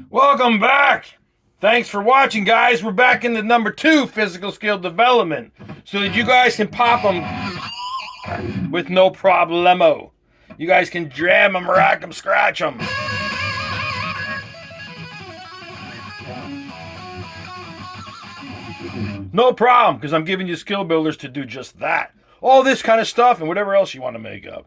Welcome back. Thanks for watching, guys. We're back into number 2, physical skill development, so that you guys can pop them with no problemo. You guys can jam them, rack them, scratch them. No problem, because I'm giving you skill builders to do just that. All this kind of stuff and whatever else you want to make up.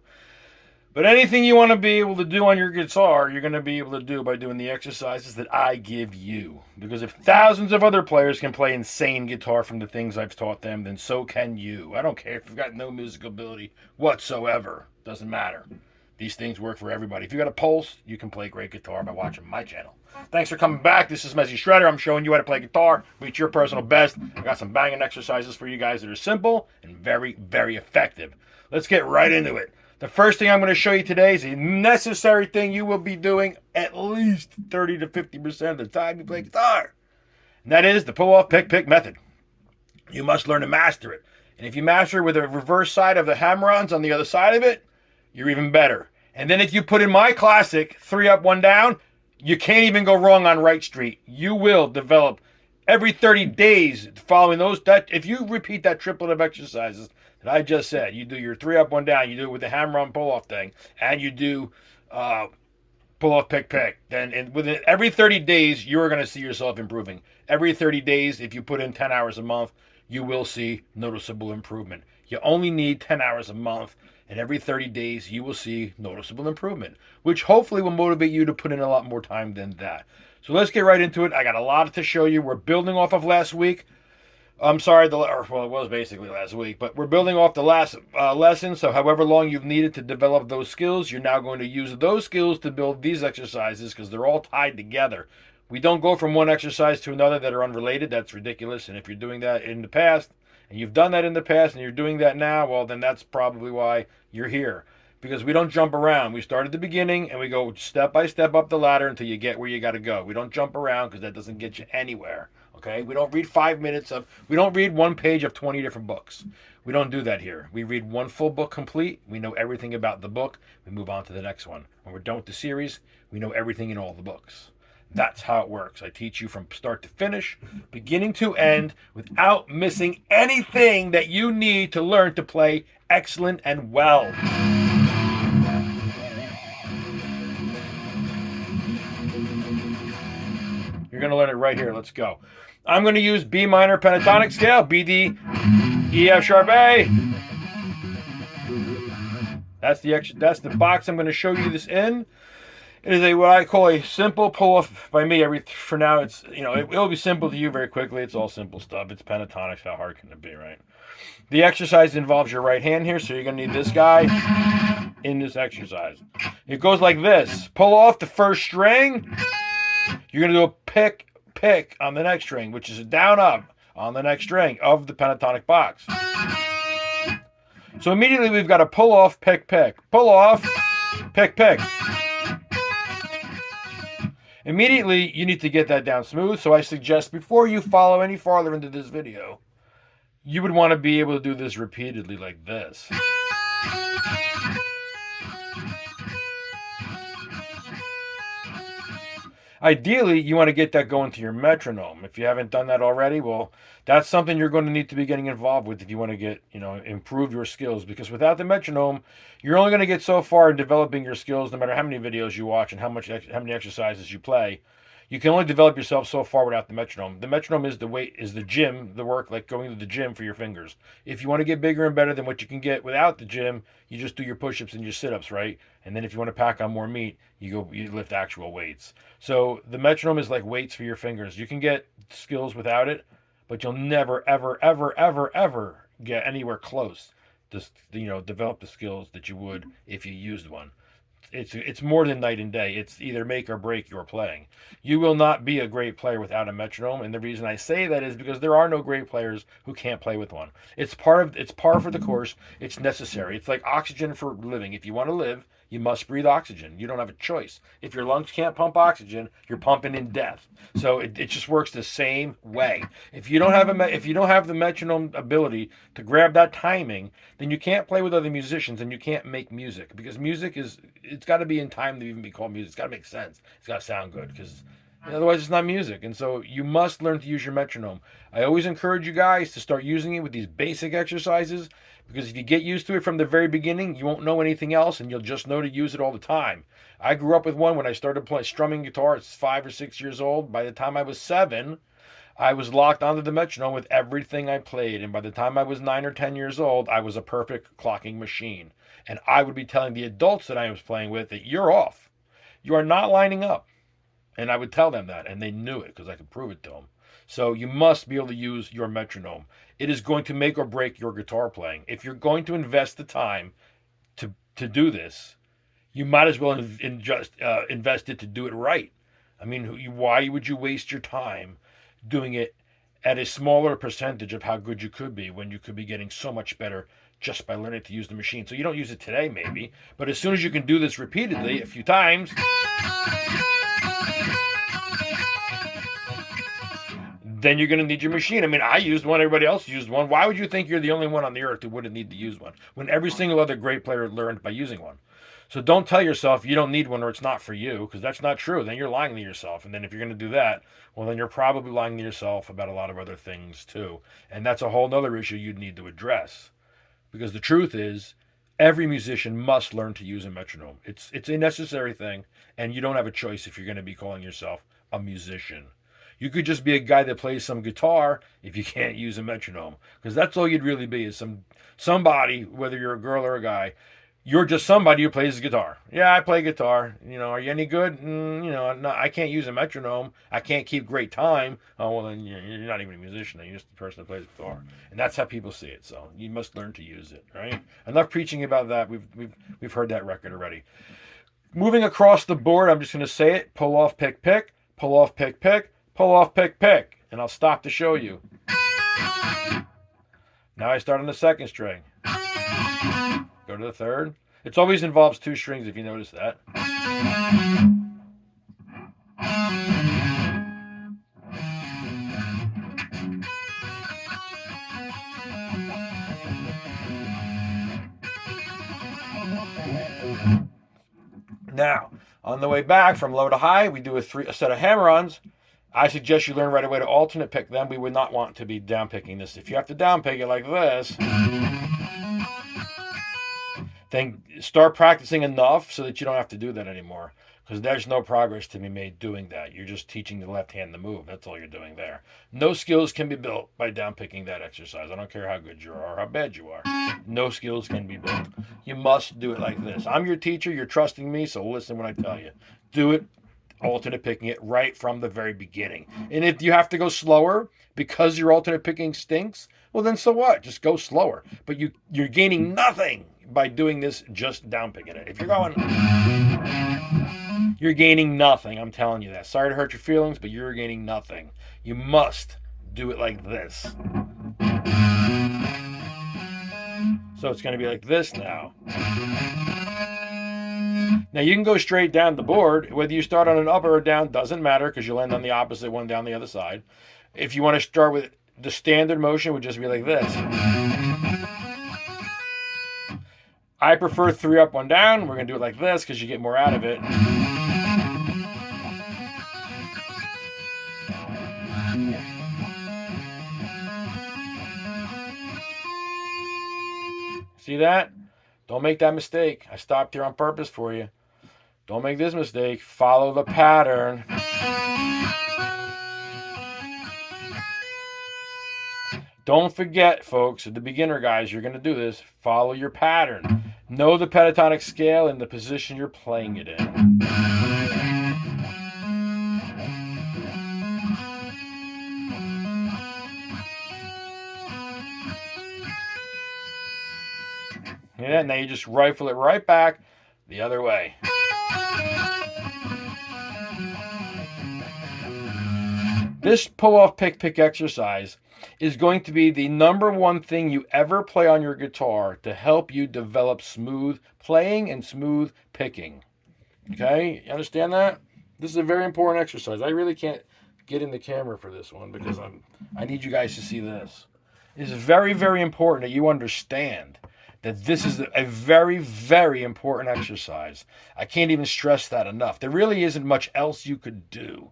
But anything you want to be able to do on your guitar, you're going to be able to do by doing the exercises that I give you. Because if thousands of other players can play insane guitar from the things I've taught them, then so can you. I don't care if you've got no musical ability whatsoever. Doesn't matter. These things work for everybody. If you got a pulse, you can play great guitar by watching my channel. Thanks for coming back. This is mezzyshredder. I'm showing you how to play guitar, reach your personal best. I got some banging exercises for you guys that are simple and very, very effective. Let's get right into it. The first thing I'm going to show you today is a necessary thing you will be doing at least 30 to 50% of the time you play guitar. And that is the pull-off pick method. You must learn to master it. And if you master it with a reverse side of the hammer-ons on the other side of it, you're even better. And then if you put in my classic 3 up, 1 down, you can't even go wrong on right street. You will develop every 30 days following those. If you repeat that triplet of exercises that I just said, you do your 3 up, 1 down, you do it with the hammer-on pull-off thing, and you do pull-off pick, then within every 30 days, you're going to see yourself improving. Every 30 days, if you put in 10 hours a month, you will see noticeable improvement. You only need 10 hours a month, and every 30 days, you will see noticeable improvement, which hopefully will motivate you to put in a lot more time than that. So let's get right into it. I got a lot to show you. We're building off of last week. I'm sorry, it was basically last week, but we're building off the last lesson. So however long you've needed to develop those skills, you're now going to use those skills to build these exercises because they're all tied together. We don't go from one exercise to another that are unrelated. That's ridiculous. And if you're doing that in the past, and you've done that in the past, and you're doing that now, well, then that's probably why you're here. Because we don't jump around. We start at the beginning, and we go step by step up the ladder until you get where you got to go. We don't jump around because that doesn't get you anywhere. Okay, we don't read 5 minutes of, we don't read 1 page of 20 different books. We don't do that here. We read 1 full book complete. We know everything about the book. We move on to the next one. When we're done with the series, we know everything in all the books. That's how it works. I teach you from start to finish, beginning to end, without missing anything that you need to learn to play excellent and well. You're going to learn it right here. Let's go. I'm going to use B minor pentatonic scale, B, D, E, F sharp, A. That's the box I'm going to show you this in. It is what I call a simple pull-off by me. For now, it's it will be simple to you very quickly. It's all simple stuff. It's pentatonics. How hard can it be, right? The exercise involves your right hand here, so you're going to need this guy in this exercise. It goes like this. Pull off the first string. You're going to do a pick on the next string, which is a down up on the next string of the pentatonic box. So immediately we've got a pull off, pick, pull off, pick. Immediately you need to get that down smooth. So I suggest before you follow any farther into this video, you would want to be able to do this repeatedly like this. Ideally, you want to get that going to your metronome. If you haven't done that already, well, that's something you're going to need to be getting involved with if you want to get, improve your skills. Because without the metronome, you're only going to get so far in developing your skills, no matter how many videos you watch and how many exercises you play. You can only develop yourself so far without the metronome. The metronome is the gym, the work, like going to the gym for your fingers. If you want to get bigger and better than what you can get without the gym, you just do your push-ups and your sit-ups, right? And then if you want to pack on more meat, you lift actual weights. So the metronome is like weights for your fingers. You can get skills without it, but you'll never, ever, ever, ever, ever get anywhere close to, develop the skills that you would if you used one. It's more than night and day. It's either make or break your playing. You will not be a great player without a metronome, and the reason I say that is because there are no great players who can't play with one. It's par for the course. It's necessary. It's like oxygen for living. If you want to live, you must breathe oxygen. You don't have a choice. If your lungs can't pump oxygen, you're pumping in death. So it just works the same way. If you don't have if you don't have the metronome ability to grab that timing, then you can't play with other musicians and you can't make music, because music it's got to be in time to even be called music. It's got to make sense. It's got to sound good, because otherwise it's not music. And so you must learn to use your metronome. I always encourage you guys to start using it with these basic exercises, because if you get used to it from the very beginning, you won't know anything else and you'll just know to use it all the time. I grew up with one when I started playing strumming guitar at 5 or 6 years old. By the time I was 7, I was locked onto the metronome with everything I played. And by the time I was 9 or 10 years old, I was a perfect clocking machine. And I would be telling the adults that I was playing with that you're off. You are not lining up. And I would tell them that, and they knew it because I could prove it to them. So you must be able to use your metronome. It is going to make or break your guitar playing. If you're going to invest the time to do this, you might as well invest it to do it right. I mean, why would you waste your time doing it at a smaller percentage of how good you could be when you could be getting so much better just by learning to use the machine? So you don't use it today, maybe, but as soon as you can do this repeatedly a few times, then you're going to need your machine. I mean, I used one, everybody else used one. Why would you think you're the only one on the earth who wouldn't need to use one when every single other great player learned by using one? So don't tell yourself you don't need one or it's not for you, because that's not true. Then you're lying to yourself. And then if you're going to do that, well, then you're probably lying to yourself about a lot of other things too. And that's a whole other issue you'd need to address. Because the truth is, every musician must learn to use a metronome. It's a necessary thing, and you don't have a choice if you're going to be calling yourself a musician. You could just be a guy that plays some guitar if you can't use a metronome, because that's all you'd really be, is somebody, whether you're a girl or a guy. You're just somebody who plays the guitar. Yeah, I play guitar. Are you any good? No, I can't use a metronome. I can't keep great time. Oh, well, then you're not even a musician. You're just the person that plays guitar. And that's how people see it. So you must learn to use it, right? Enough preaching about that. We've heard that record already. Moving across the board, I'm just going to say it. Pull off, pick, pick. Pull off, pick, pick. Pull off, pick, pick. And I'll stop to show you. Now I start on the second string. Go to the third. It always involves 2 strings, if you notice that. Now, on the way back from low to high, we do a set of hammer-ons. I suggest you learn right away to alternate pick them. We would not want to be down picking this. If you have to down pick it like this, then start practicing enough so that you don't have to do that anymore, because there's no progress to be made doing that. You're just teaching the left hand to move. That's all you're doing there. No skills can be built by down picking that exercise. I don't care how good you are or how bad you are. No skills can be built. You must do it like this. I'm your teacher. You're trusting me, so listen when I tell you. Do it alternate picking it right from the very beginning. And if you have to go slower because your alternate picking stinks, well, then so what? Just go slower. But you're gaining nothing by doing this, just down picking it. If you're going, you're gaining nothing. I'm telling you that. Sorry to hurt your feelings, but you're gaining nothing. You must do it like this. So it's going to be like this now. Now you can go straight down the board. Whether you start on an up or a down doesn't matter, because you'll end on the opposite one down the other side. If you want to start with the standard motion, would just be like this. I prefer 3 up, 1 down. We're going to do it like this because you get more out of it. See that? Don't make that mistake. I stopped here on purpose for you. Don't make this mistake. Follow the pattern. Don't forget, folks, the beginner guys, you're going to do this. Follow your pattern. Know the pentatonic scale and the position you're playing it in. Yeah, now you just rifle it right back the other way. This pull-off pick exercise is going to be the number one thing you ever play on your guitar to help you develop smooth playing and smooth picking. Okay, you understand that? This is a very important exercise. I really can't get in the camera for this one because I need you guys to see this. It's very, very important that you understand that this is a very, very important exercise. I can't even stress that enough. There really isn't much else you could do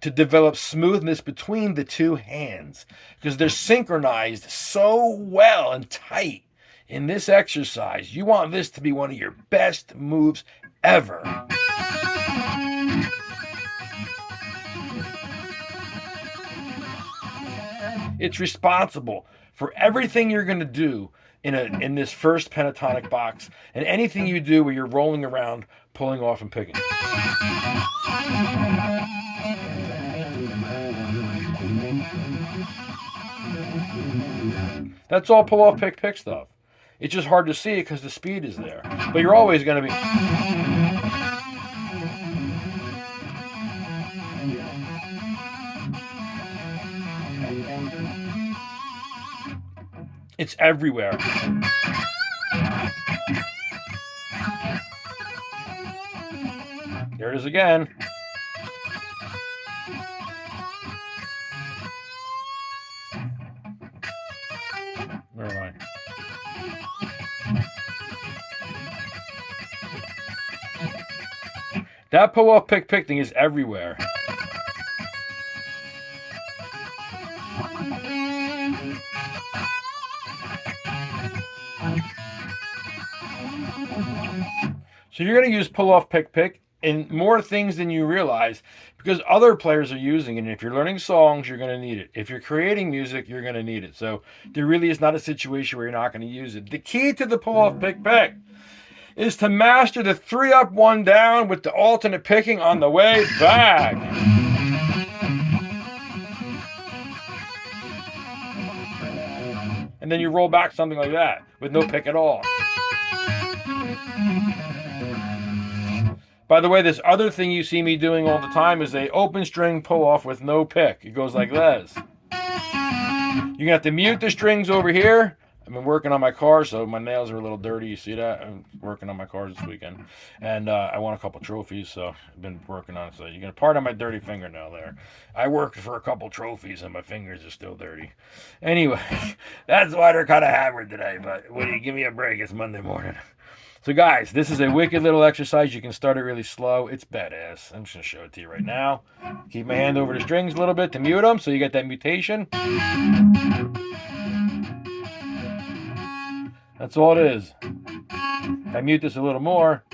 to develop smoothness between the two hands because they're synchronized so well and tight in this exercise. You want this to be one of your best moves ever. It's responsible for everything you're going to do in this first pentatonic box and anything you do where you're rolling around, pulling off and picking. That's all pull off pick stuff. It's just hard to see it because the speed is there. But you're always going to be... It's everywhere. There it is again. Never mind. That pull-off pick thing is everywhere. So you're going to use pull-off pick in more things than you realize because other players are using it. And if you're learning songs, you're going to need it. If you're creating music, you're going to need it. So there really is not a situation where you're not going to use it. The key to the pull-off pick is to master the 3 up, 1 down with the alternate picking on the way back. And then you roll back something like that with no pick at all. By the way, this other thing you see me doing all the time is a open string pull off with no pick. It goes like this. You're going to have to mute the strings over here. I've been working on my car, so my nails are a little dirty. You see that? I'm working on my cars this weekend. And I won a couple trophies, so I've been working on it. So you're going to pardon my dirty fingernail there. I worked for a couple trophies, and my fingers are still dirty. Anyway, that's why they're kind of hammered today. But will you give me a break? It's Monday morning. So guys, this is a wicked little exercise. You can start it really slow. It's badass. I'm just going to show it to you right now. Keep my hand over the strings a little bit to mute them so you get that mutation. That's all it is. If I mute this a little more.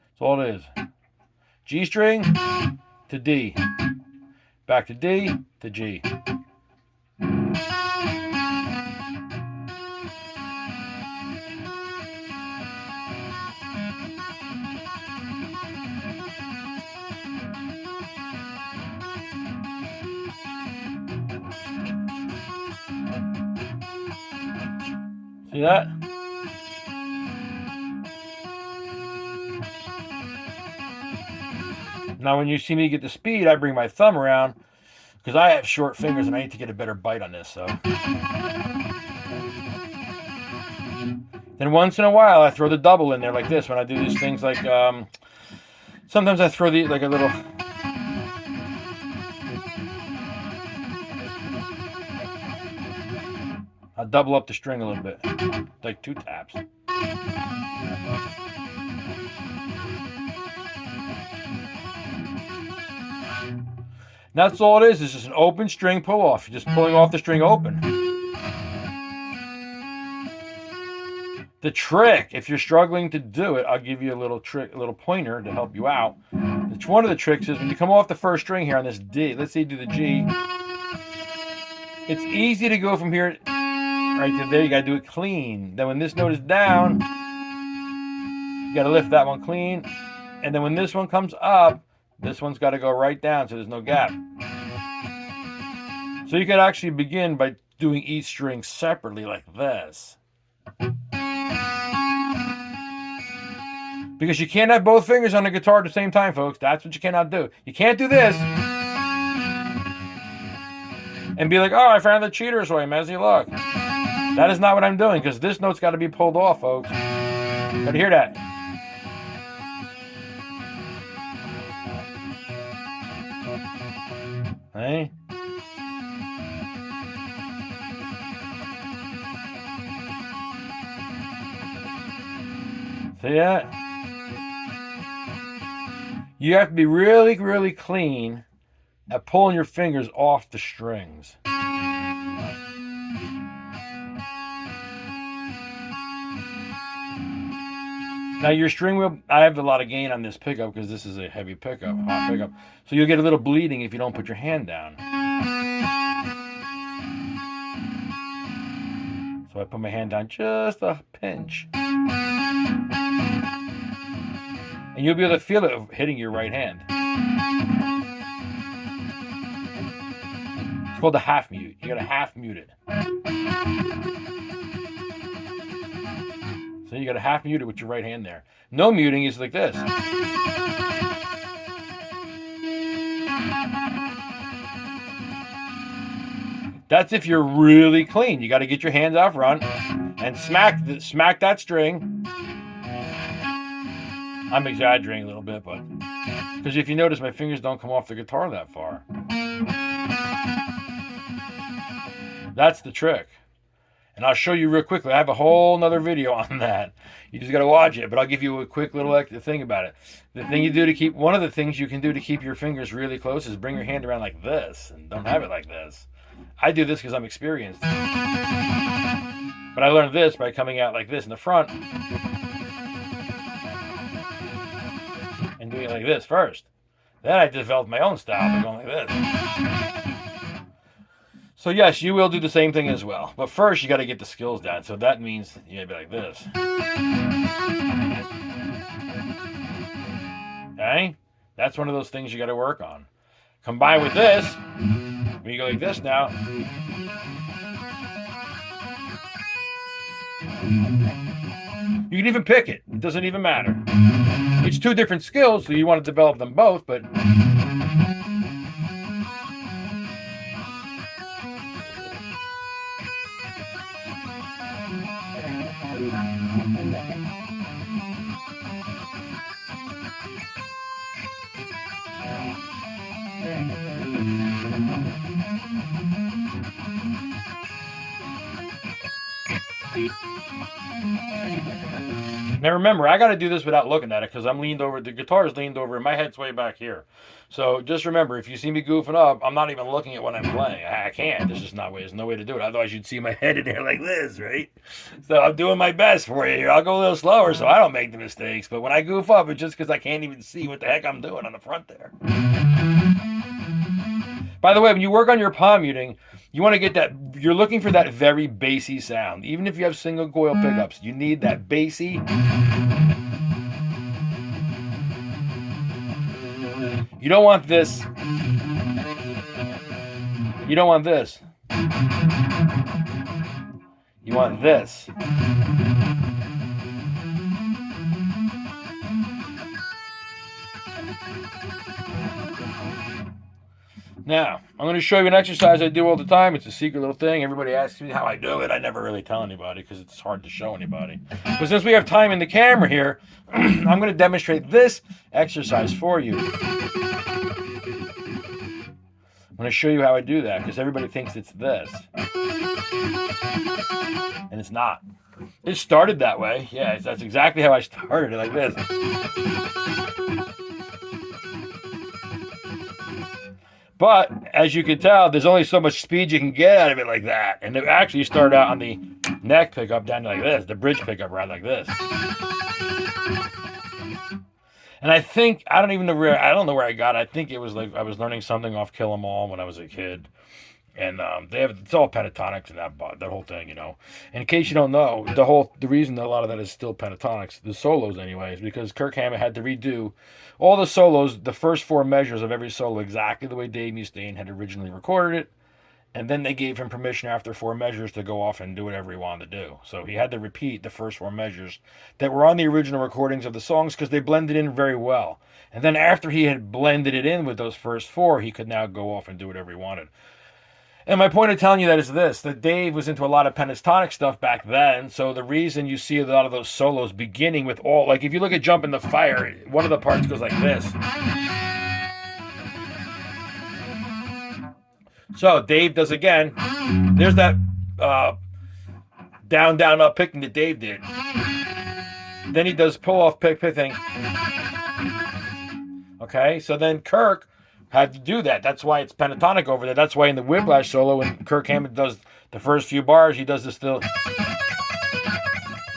That's all it is. G string to D. Back to D to G. See that? Now when you see me get the speed, I bring my thumb around because I have short fingers and I need to get a better bite on this. So then once in a while I throw the double in there like this when I do these things like sometimes I throw like a little... I'll double up the string a little bit, like 2 taps. That's all it is. It's just an open string pull off. You're just pulling off the string open. The trick, if you're struggling to do it, I'll give you a little trick, a little pointer to help you out. One of the tricks is when you come off the first string here on this D, let's say you do the G. It's easy to go from here right to there. You got to do it clean. Then when this note is down, you got to lift that one clean. And then when this one comes up, this one's got to go right down so there's no gap. So you could actually begin by doing each string separately like this. Because you can't have both fingers on the guitar at the same time, folks. That's what you cannot do. You can't do this and be like, oh, I found the cheater's way, Mezzy, look. That is not what I'm doing, because this note's got to be pulled off, folks. Got to hear that. Hey? See that? You have to be really, really clean at pulling your fingers off the strings. Now your string wheel, I have a lot of gain on this pickup because this is a heavy pickup, hot pickup. So you'll get a little bleeding if you don't put your hand down. So I put my hand down just a pinch. And you'll be able to feel it hitting your right hand. It's called a half mute. You gotta half mute it. So you gotta half mute it with your right hand there. No muting is like this. That's if you're really clean. You gotta get your hands out front and smack that string. I'm exaggerating a little bit, but because if you notice, my fingers don't come off the guitar that far. That's the trick. And I'll show you real quickly. I have a whole nother video on that. You just got to watch it, but I'll give you a quick little thing about it. The thing you do to keep, one of the things you can do to keep your fingers really close is bring your hand around like this and don't have it like this. I do this because I'm experienced. But I learned this by coming out like this in the front and doing it like this first. Then I developed my own style by going like this. So yes, you will do the same thing as well. But first, you got to get the skills down. So that means you got to be like this. Okay? That's one of those things you got to work on. Combined with this, when you go like this now, you can even pick it. It doesn't even matter. It's two different skills, so you want to develop them both, but now remember, I got to do this without looking at it because I'm leaned over. The guitar is leaned over and my head's way back here. So just remember, if you see me goofing up, I'm not even looking at what I'm playing. I can't. There's no way to do it. Otherwise, you'd see my head in there like this, right? So I'm doing my best for you here. I'll go a little slower so I don't make the mistakes. But when I goof up, it's just because I can't even see what the heck I'm doing on the front there. By the way, when you work on your palm muting, you want to get that, you're looking for that very bassy sound. Even if you have single coil pickups, you need that bassy. You don't want this. You don't want this. You want this. Now, I'm going to show you an exercise I do all the time. It's a secret little thing. Everybody asks me how I do it. I never really tell anybody because it's hard to show anybody. But since we have time in the camera here, I'm going to demonstrate this exercise for you. I'm going to show you how I do that because everybody thinks it's this. And it's not. It started that way. Yeah, that's exactly how I started it, like this. But, as you can tell, there's only so much speed you can get out of it like that. And it actually started out on the neck pickup down like this, the bridge pickup right like this. And I think, I don't know where I got it. I think it was like I was learning something off Kill 'Em All when I was a kid. And it's all pentatonics and that whole thing, you know. And in case you don't know, the reason that a lot of that is still pentatonics, the solos anyway, is because Kirk Hammett had to redo all the solos, the first four measures of every solo exactly the way Dave Mustaine had originally recorded it. And then they gave him permission after 4 measures to go off and do whatever he wanted to do. So he had to repeat the first 4 measures that were on the original recordings of the songs because they blended in very well. And then after he had blended it in with those first 4, he could now go off and do whatever he wanted. And my point of telling you that is this, that Dave was into a lot of pentatonic stuff back then. So the reason you see a lot of those solos beginning with all, like if you look at Jump in the Fire, one of the parts goes like this. So Dave does again. There's that down, down, up picking that Dave did. Then he does pull off pick thing. Okay, so then Kirk had to do that. That's why it's pentatonic over there. That's why in the Whiplash solo, when Kirk Hammett does the first few bars, he does this still.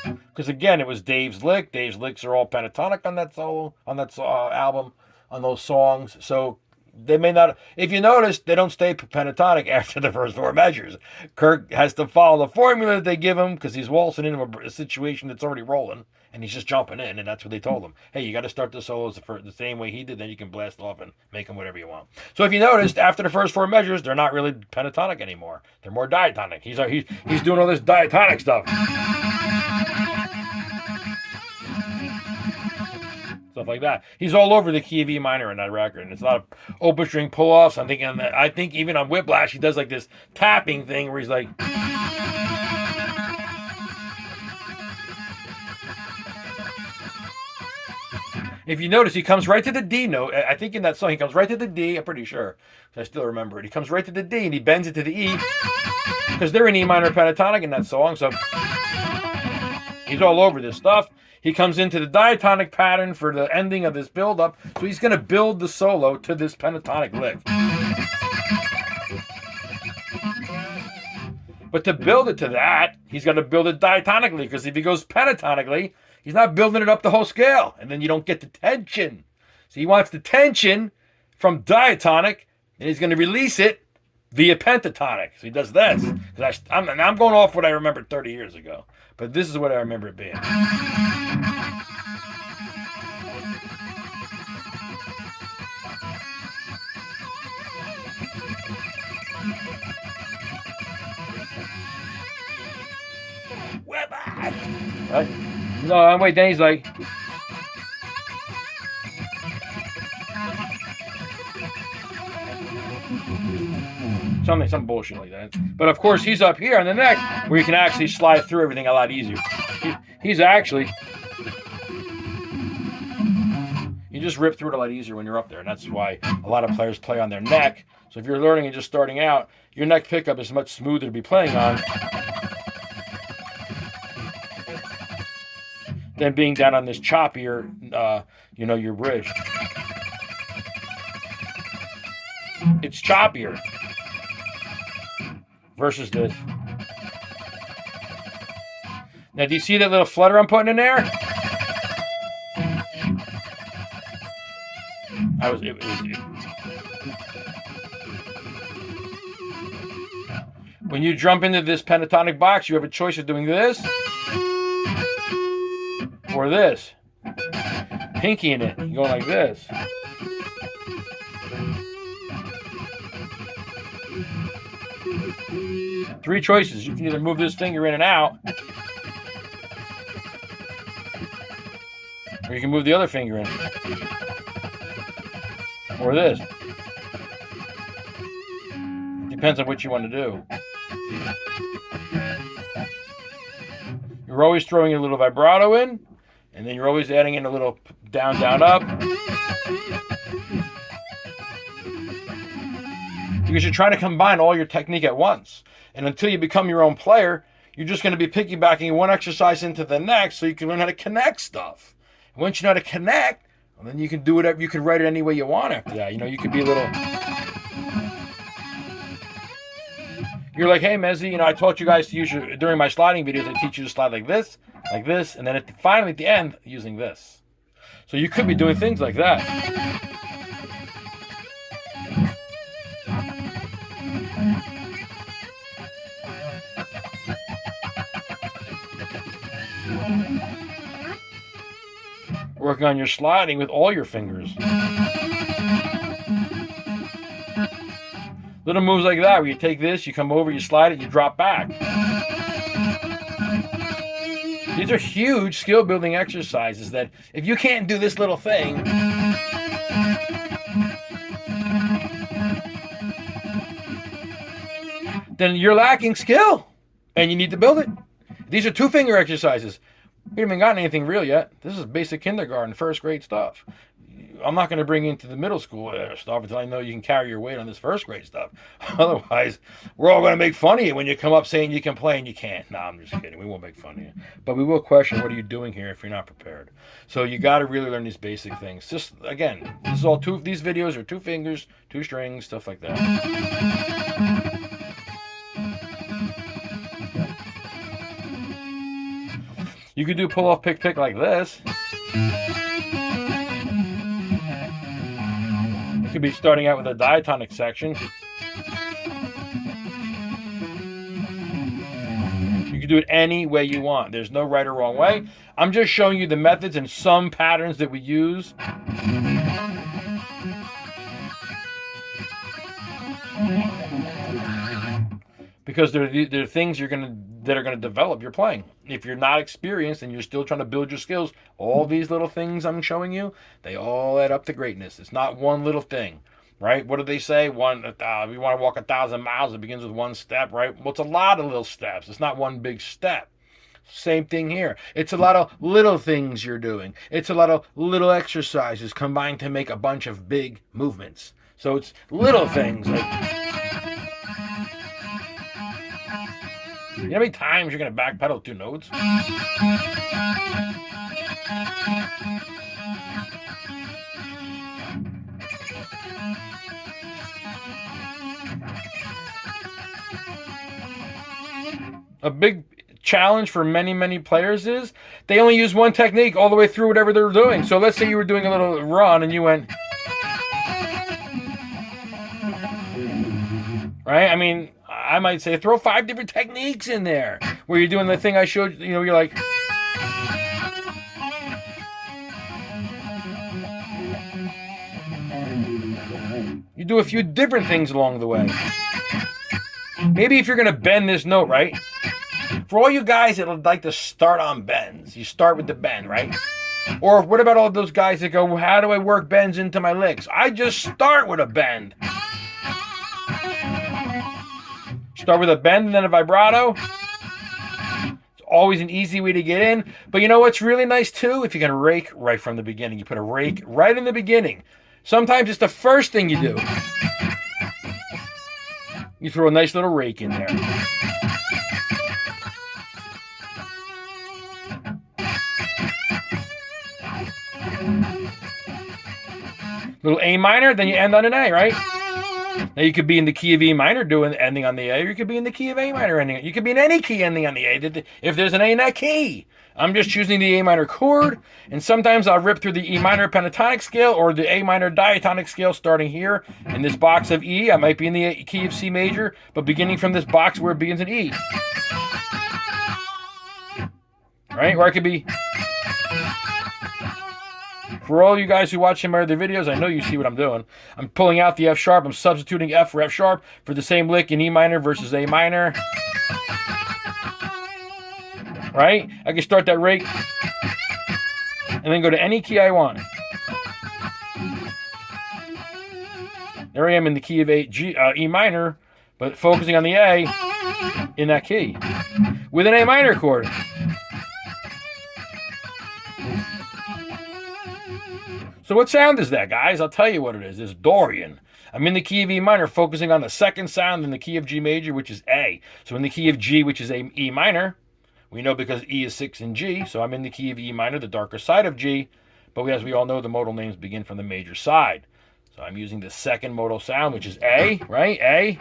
Because again, it was Dave's lick. Dave's licks are all pentatonic on that solo, on that album, on those songs. So they may not, if you notice, they don't stay pentatonic after the first 4 measures. Kirk has to follow the formula that they give him because he's waltzing into a situation that's already rolling and he's just jumping in, and that's what they told him. Hey, you got to start the solos the same way he did, then you can blast off and make them whatever you want. So if you noticed, after the first 4 measures, they're not really pentatonic anymore. They're more diatonic. He's doing all this diatonic stuff. Stuff like that. He's all over the key of E minor in that record, and it's a lot of open string pull-offs. I think even on Whiplash, he does like this tapping thing where he's like. If you notice, he comes right to the D note. I think in that song, he comes right to the D. I'm pretty sure. I still remember it. He comes right to the D, and he bends it to the E. Because they're in E minor pentatonic in that song, so he's all over this stuff. He comes into the diatonic pattern for the ending of this build-up, so he's going to build the solo to this pentatonic lick. But to build it to that, he's got to build it diatonically, because if he goes pentatonically, he's not building it up the whole scale, and then you don't get the tension. So he wants the tension from diatonic, and he's going to release it via pentatonic. So he does this. I'm going off what I remembered 30 years ago, but this is what I remember it being. Right? No, wait, then he's like. Some bullshit like that. But of course, he's up here on the neck where you can actually slide through everything a lot easier. He's actually. You just rip through it a lot easier when you're up there, and that's why a lot of players play on their neck. So if you're learning and just starting out, your neck pickup is much smoother to be playing on than being down on this choppier, your bridge. It's choppier versus this. Now, do you see that little flutter I'm putting in there? When you jump into this pentatonic box, you have a choice of doing this or this. Pinky in it. You go like this. Three choices. You can either move this finger in and out, or you can move the other finger in. Or this. Depends on what you want to do. You're always throwing a little vibrato in, and then you're always adding in a little down, down, up. Because you're trying to combine all your technique at once. And until you become your own player, you're just going to be piggybacking one exercise into the next so you can learn how to connect stuff. And once you know how to connect, well, then you can do whatever, you can write it any way you want after that. You could be a little... You're like, hey, Mezzy, I taught you guys to use during my sliding videos, I teach you to slide like this, and then finally at the end, using this. So you could be doing things like that. Working on your sliding with all your fingers. Little moves like that, where you take this, you come over, you slide it, you drop back. These are huge skill building exercises that if you can't do this little thing, then you're lacking skill and you need to build it. These are 2-finger exercises. We haven't gotten anything real yet. This is basic kindergarten, first grade stuff. I'm not going to bring you into the middle school stuff until I know you can carry your weight on this first grade stuff. Otherwise, we're all going to make fun of you when you come up saying you can play and you can't. No, I'm just kidding. We won't make fun of you. But we will question, what are you doing here if you're not prepared? So you got to really learn these basic things. Just, again, this is all these videos are 2 fingers, 2 strings, stuff like that. You could do pull-off pick like this. You could be starting out with a diatonic section. You can do it any way you want. There's no right or wrong way. I'm just showing you the methods and some patterns that we use. Because they're things that are gonna develop your playing. If you're not experienced and you're still trying to build your skills, all these little things I'm showing you, they all add up to greatness. It's not one little thing, right? What do they say? If you want to walk 1,000 miles, it begins with 1 step, right? Well, it's a lot of little steps. It's not one big step. Same thing here. It's a lot of little things you're doing. It's a lot of little exercises combined to make a bunch of big movements. So it's little things like... You know how many times you're going to backpedal 2 notes? A big challenge for many players is they only use one technique all the way through whatever they're doing. So let's say you were doing a little run and you went... Right? I mean... I might say throw 5 different techniques in there where you're doing the thing I showed you. You're like, you do a few different things along the way. Maybe if you're going to bend this note, right? For all you guys that would like to start on bends, you start with the bend, right? Or what about all those guys that go, well, how do I work bends into my licks? I just start with a bend. Start with a bend and then a vibrato. It's always an easy way to get in. But you know what's really nice too? If you can rake right from the beginning. You put a rake right in the beginning. Sometimes it's the first thing you do. You throw a nice little rake in there. Little A minor, then you end on an A, right? Now you could be in the key of E minor ending on the A, or you could be in the key of A minor ending. You could be in any key ending on the A if there's an A in that key. I'm just choosing the A minor chord, and sometimes I'll rip through the E minor pentatonic scale or the A minor diatonic scale starting here in this box of E. I might be in the key of C major, but beginning from this box where it begins in E. Right? Or I could be... For all you guys who watch my other videos, I know you see what I'm doing. I'm pulling out the F sharp. I'm substituting F for F sharp for the same lick in E minor versus A minor. Right? I can start that rake and then go to any key I want. There I am in the key of E minor, but focusing on the A in that key with an A minor chord. So what sound is that, guys? I'll tell you what it is. It's Dorian. I'm in the key of E minor, focusing on the second sound in the key of G major, which is A. So in the key of G, which is E minor, we know because E is 6 in G, so I'm in the key of E minor, the darker side of G, but as we all know, the modal names begin from the major side. So I'm using the second modal sound, which is A, right? A.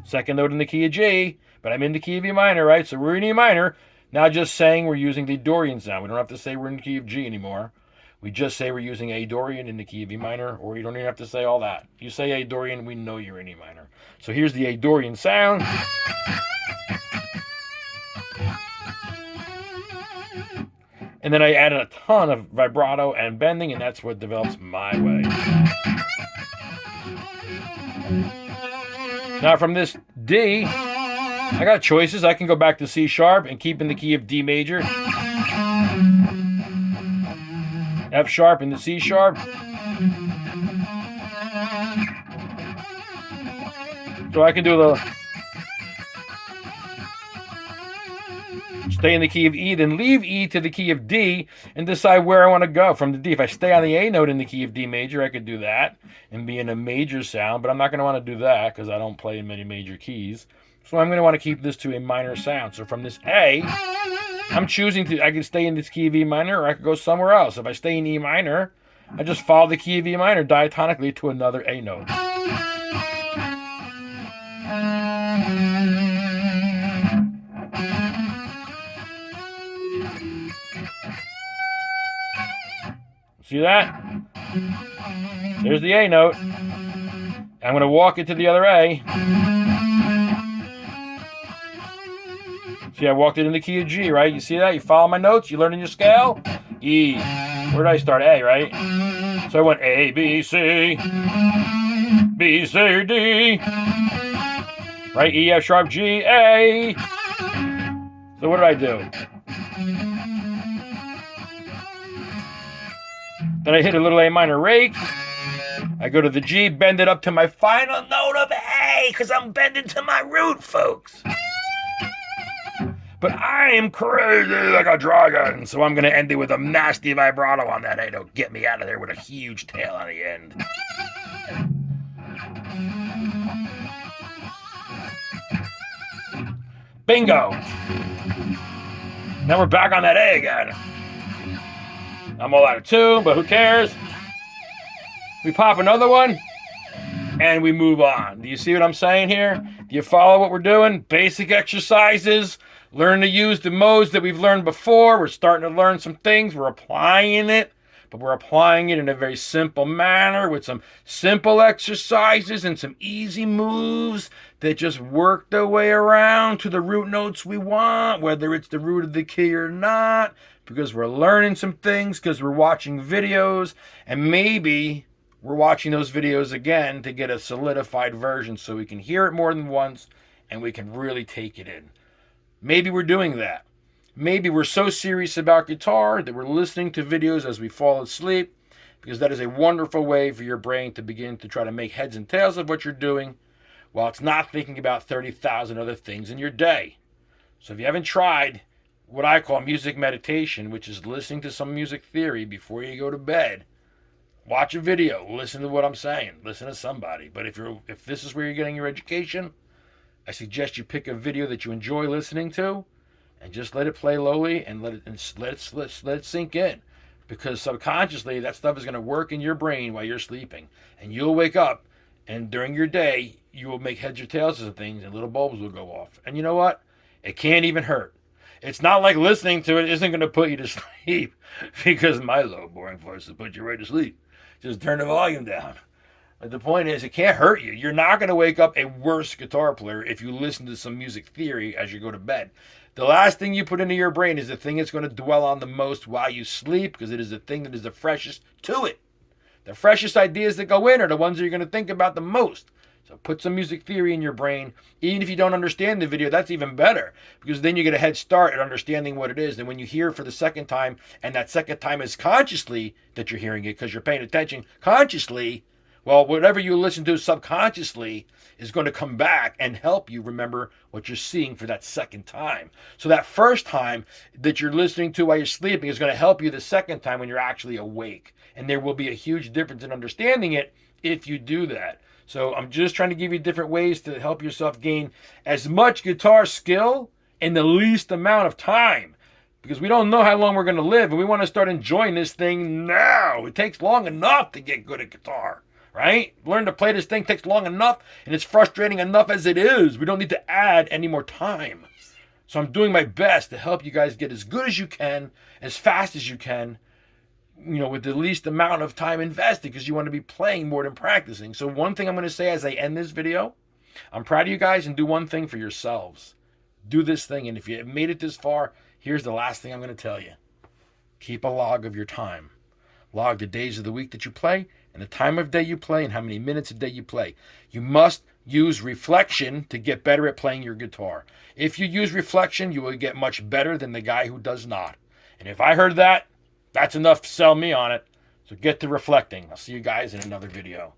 Second note in the key of G, but I'm in the key of E minor, right? So we're in E minor. Now just saying we're using the Dorian sound. We don't have to say we're in the key of G anymore. We just say we're using A Dorian in the key of E minor, or you don't even have to say all that. You say A Dorian, we know you're in E minor. So here's the A Dorian sound. And then I added a ton of vibrato and bending, and that's what develops my way. Now from this D, I got choices. I can go back to C sharp and keep in the key of D major, F sharp and the C sharp. So I can do a little, stay in the key of E, then leave E to the key of D and decide where I want to go from the D. If I stay on the A note in the key of D major, I could do that and be in a major sound, but I'm not going to want to do that because I don't play in many major keys. So I'm going to want to keep this to a minor sound. So from this A, I'm choosing to, I can stay in this key of E minor or I could go somewhere else. If I stay in E minor, I just follow the key of E minor diatonically to another A note. See that? There's the A note. I'm going to walk it to the other A. See, I walked it in the key of G, right? You see that? You follow my notes? You learning your scale? E. Where did I start? A, right? So I went A, B, C, B, C, D. Right? E, F sharp, G, A. So what did I do? Then I hit a little A minor rake. I go to the G, bend it up to my final note of A, because I'm bending to my root, folks. But I am crazy like a dragon, so I'm going to end it with a nasty vibrato on that A note. Get me out of there with a huge tail on the end. Bingo! Now we're back on that A again. I'm all out of tune, but who cares? We pop another one, and we move on. Do you see what I'm saying here? Do you follow what we're doing? Basic exercises. Learn to use the modes that we've learned before. We're starting to learn some things. We're applying it, but we're applying it in a very simple manner with some simple exercises and some easy moves that just work their way around to the root notes we want, whether it's the root of the key or not, because we're learning some things, because we're watching videos, and maybe we're watching those videos again to get a solidified version so we can hear it more than once and we can really take it in. Maybe we're doing that. Maybe we're so serious about guitar that we're listening to videos as we fall asleep, because that is a wonderful way for your brain to begin to try to make heads and tails of what you're doing while it's not thinking about 30,000 other things in your day. So if you haven't tried what I call music meditation, which is listening to some music theory before you go to bed, watch a video, listen to what I'm saying, listen to somebody. But if this is where you're getting your education, I suggest you pick a video that you enjoy listening to and just let it play lowly and let it sink in. Because subconsciously, that stuff is going to work in your brain while you're sleeping. And you'll wake up, and during your day, you will make heads or tails of things, and little bulbs will go off. And you know what? It can't even hurt. It's not like listening to it isn't going to put you to sleep, because my low, boring voice will put you right to sleep. Just turn the volume down. But the point is, it can't hurt you. You're not going to wake up a worse guitar player if you listen to some music theory as you go to bed. The last thing you put into your brain is the thing it's going to dwell on the most while you sleep, because it is the thing that is the freshest to it. The freshest ideas that go in are the ones that you're going to think about the most. So put some music theory in your brain. Even if you don't understand the video, that's even better, because then you get a head start at understanding what it is. And when you hear it for the second time, and that second time is consciously that you're hearing it because you're paying attention consciously, well, whatever you listen to subconsciously is going to come back and help you remember what you're seeing for that second time. So that first time that you're listening to while you're sleeping is going to help you the second time when you're actually awake. And there will be a huge difference in understanding it if you do that. So I'm just trying to give you different ways to help yourself gain as much guitar skill in the least amount of time. Because we don't know how long we're going to live, and we want to start enjoying this thing now. It takes long enough to get good at guitar, right? Learn to play this thing takes long enough, and it's frustrating enough as it is. We don't need to add any more time. So I'm doing my best to help you guys get as good as you can, as fast as you can, with the least amount of time invested, because you want to be playing more than practicing. So one thing I'm going to say as I end this video, I'm proud of you guys, and do one thing for yourselves. Do this thing, and if you made it this far, here's the last thing I'm going to tell you. Keep a log of your time. Log the days of the week that you play, and the time of day you play, and how many minutes a day you play. You must use reflection to get better at playing your guitar. If you use reflection, you will get much better than the guy who does not. And if I heard that, that's enough to sell me on it. So get to reflecting. I'll see you guys in another video.